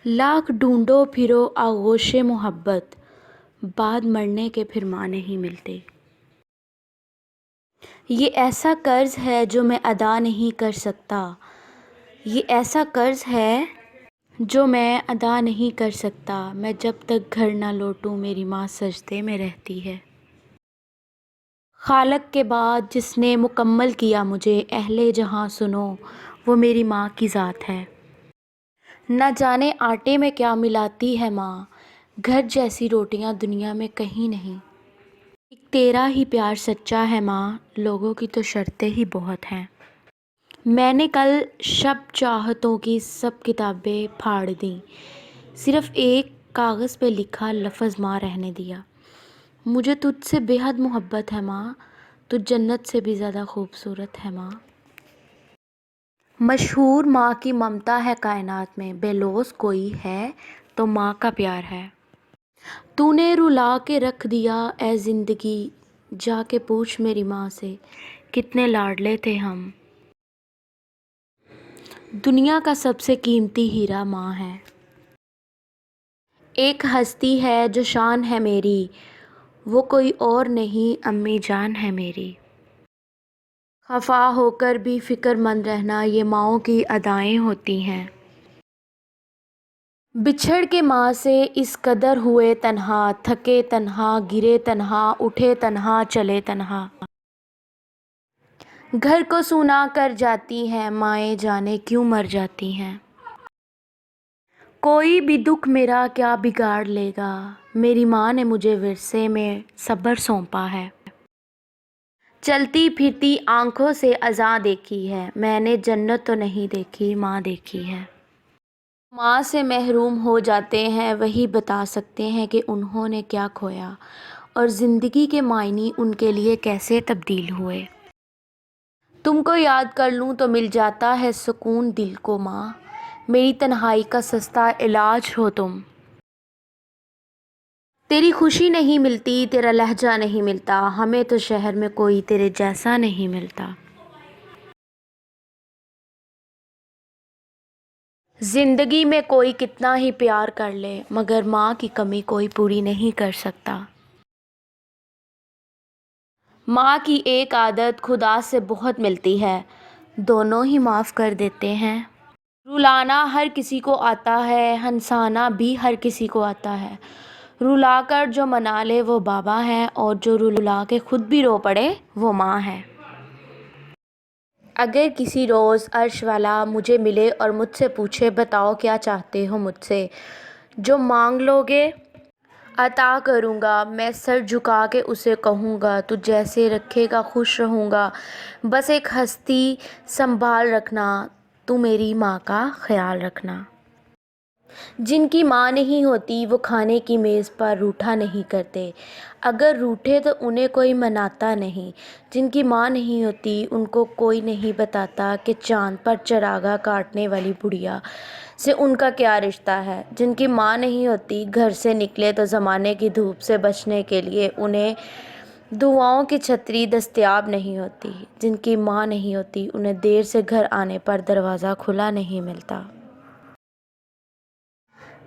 लाख ढूंढो फिरो आगोश मोहब्बत, बाद मरने के फिर माँ नहीं मिलते। ये ऐसा कर्ज है जो मैं अदा नहीं कर सकता। ये ऐसा कर्ज है जो मैं अदा नहीं कर सकता। मैं जब तक घर ना लौटूं मेरी माँ सजदे में रहती है। खालक के बाद जिसने मुकम्मल किया मुझे अहले जहाँ सुनो, वो मेरी माँ की ज़ात है। न जाने आटे में क्या मिलाती है माँ, घर जैसी रोटियां दुनिया में कहीं नहीं। एक तेरा ही प्यार सच्चा है माँ, लोगों की तो शर्तें ही बहुत हैं। मैंने कल शब चाहतों की सब किताबें फाड़ दी, सिर्फ एक कागज़ पे लिखा लफ्ज़ माँ रहने दिया। मुझे तुझसे बेहद मोहब्बत है माँ, तू जन्नत से भी ज़्यादा खूबसूरत है माँ। मशहूर माँ की ममता है कायनात में, बेलौस कोई है तो माँ का प्यार है। तूने रुला के रख दिया ए ज़िंदगी, जाके पूछ मेरी माँ से कितने लाडले थे हम। दुनिया का सबसे कीमती हीरा माँ है। एक हस्ती है जो शान है मेरी, वो कोई और नहीं अम्मी जान है मेरी। खफा होकर भी फ़िक्रमंद रहना, ये माँओं की अदाएँ होती हैं। बिछड़ के माँ से इस कदर हुए तन्हा, थके तन्हा गिरे तन्हा उठे तन्हा चले तन्हा। घर को सुना कर जाती हैं माएँ, जाने क्यों मर जाती हैं। कोई भी दुख मेरा क्या बिगाड़ लेगा, मेरी माँ ने मुझे विरसे में सब्र सौंपा है। चलती फिरती आँखों से अज़ां देखी है, मैंने जन्नत तो नहीं देखी माँ देखी है। माँ से महरूम हो जाते हैं वही बता सकते हैं कि उन्होंने क्या खोया और ज़िंदगी के मायने उनके लिए कैसे तब्दील हुए। तुमको याद कर लूँ तो मिल जाता है सुकून दिल को माँ, मेरी तन्हाई का सस्ता इलाज हो तुम। तेरी खुशी नहीं मिलती, तेरा लहजा नहीं मिलता, हमें तो शहर में कोई तेरे जैसा नहीं मिलता। ज़िंदगी में कोई कितना ही प्यार कर ले, मगर माँ की कमी कोई पूरी नहीं कर सकता। माँ की एक आदत खुदा से बहुत मिलती है, दोनों ही माफ़ कर देते हैं। रुलाना हर किसी को आता है, हंसाना भी हर किसी को आता है। रुलाकर जो मना ले वो बाबा है, और जो रुला के खुद भी रो पड़े वो माँ है। अगर किसी रोज़ अर्श वाला मुझे मिले और मुझसे पूछे बताओ क्या चाहते हो मुझसे, जो मांग लोगे अता करूँगा। मैं सर झुका के उसे कहूँगा तू जैसे रखेगा खुश रहूँगा, बस एक हस्ती संभाल रखना, तू मेरी माँ का ख्याल रखना। जिनकी माँ नहीं होती वो खाने की मेज़ पर रूठा नहीं करते, अगर रूठे तो उन्हें कोई मनाता नहीं। जिनकी माँ नहीं होती उनको कोई नहीं बताता कि चाँद पर चरागा काटने वाली बुढ़िया से उनका क्या रिश्ता है। जिनकी माँ नहीं होती घर से निकले तो ज़माने की धूप से बचने के लिए उन्हें दुआओं की छतरी दस्तयाब नहीं होती। जिनकी माँ नहीं होती उन्हें देर से घर आने पर दरवाज़ा खुला नहीं मिलता।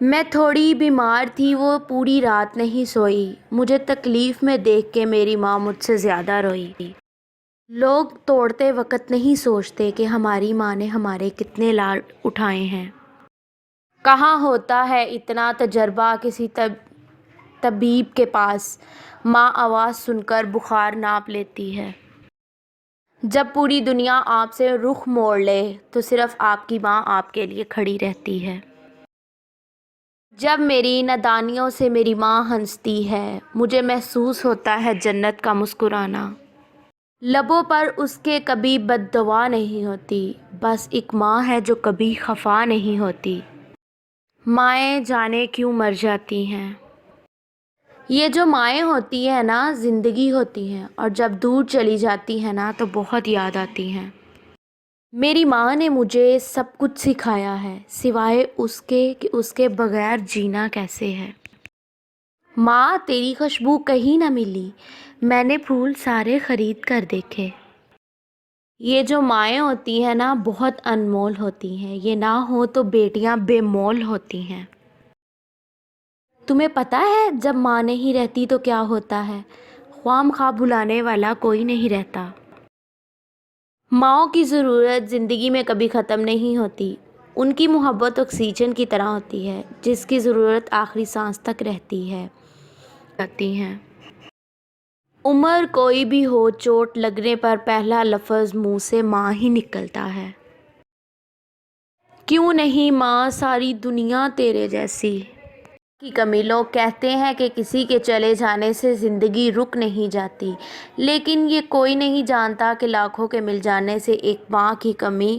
मैं थोड़ी बीमार थी, वो पूरी रात नहीं सोई, मुझे तकलीफ़ में देख के मेरी माँ मुझसे ज़्यादा रोई। लोग तोड़ते वक़्त नहीं सोचते कि हमारी माँ ने हमारे कितने लाड उठाए हैं। कहाँ होता है इतना तजर्बा किसी तबीब के पास, माँ आवाज़ सुनकर बुखार नाप लेती है। जब पूरी दुनिया आपसे रुख मोड़ ले तो सिर्फ़ आपकी माँ आपके लिए खड़ी रहती है। जब मेरी नादानियों से मेरी माँ हंसती है, मुझे महसूस होता है जन्नत का मुस्कुराना। लबों पर उसके कभी बद्दुआ नहीं होती, बस एक माँ है जो कभी खफा नहीं होती। माएँ जाने क्यों मर जाती हैं। ये जो माएँ होती हैं ना ज़िंदगी होती हैं, और जब दूर चली जाती हैं ना तो बहुत याद आती हैं। मेरी माँ ने मुझे सब कुछ सिखाया है, सिवाय उसके कि उसके बगैर जीना कैसे है। माँ तेरी खुशबू कहीं ना मिली, मैंने फूल सारे खरीद कर देखे। یہ جو مائیں ہوتی ہیں نا بہت انمول ہوتی ہیں، یہ نہ ہو تو بیٹیاں بے مول ہوتی ہیں۔ تمہیں پتہ ہے جب ماں نہیں رہتی تو کیا ہوتا ہے؟ خواہ مخواہ بھلانے والا کوئی نہیں رہتا۔ ماؤں کی ضرورت زندگی میں کبھی ختم نہیں ہوتی۔ ان کی محبت آکسیجن کی طرح ہوتی ہے جس کی ضرورت آخری سانس تک رہتی ہے۔ عمر کوئی بھی ہو، چوٹ لگنے پر پہلا لفظ منہ سے ماں ہی نکلتا ہے۔ کیوں نہیں ماں ساری دنیا تیرے جیسی کی کمی۔ لوگ کہتے ہیں کہ کسی کے چلے جانے سے زندگی رک نہیں جاتی، لیکن یہ کوئی نہیں جانتا کہ لاکھوں کے مل جانے سے ایک ماں کی کمی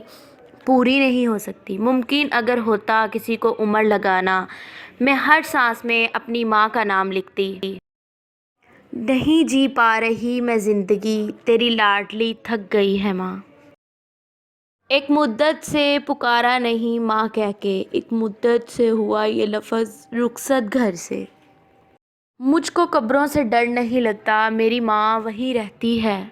پوری نہیں ہو سکتی۔ ممکن اگر ہوتا کسی کو عمر لگانا، میں ہر سانس میں اپنی ماں کا نام لکھتی۔ نہیں جی پا رہی میں زندگی، تیری لاڈلی تھک گئی ہے ماں۔ ایک مدت سے پکارا نہیں ماں کہہ کے، ایک مدت سے ہوا یہ لفظ رخصت گھر سے۔ مجھ کو قبروں سے ڈر نہیں لگتا، میری ماں وہیں رہتی ہے۔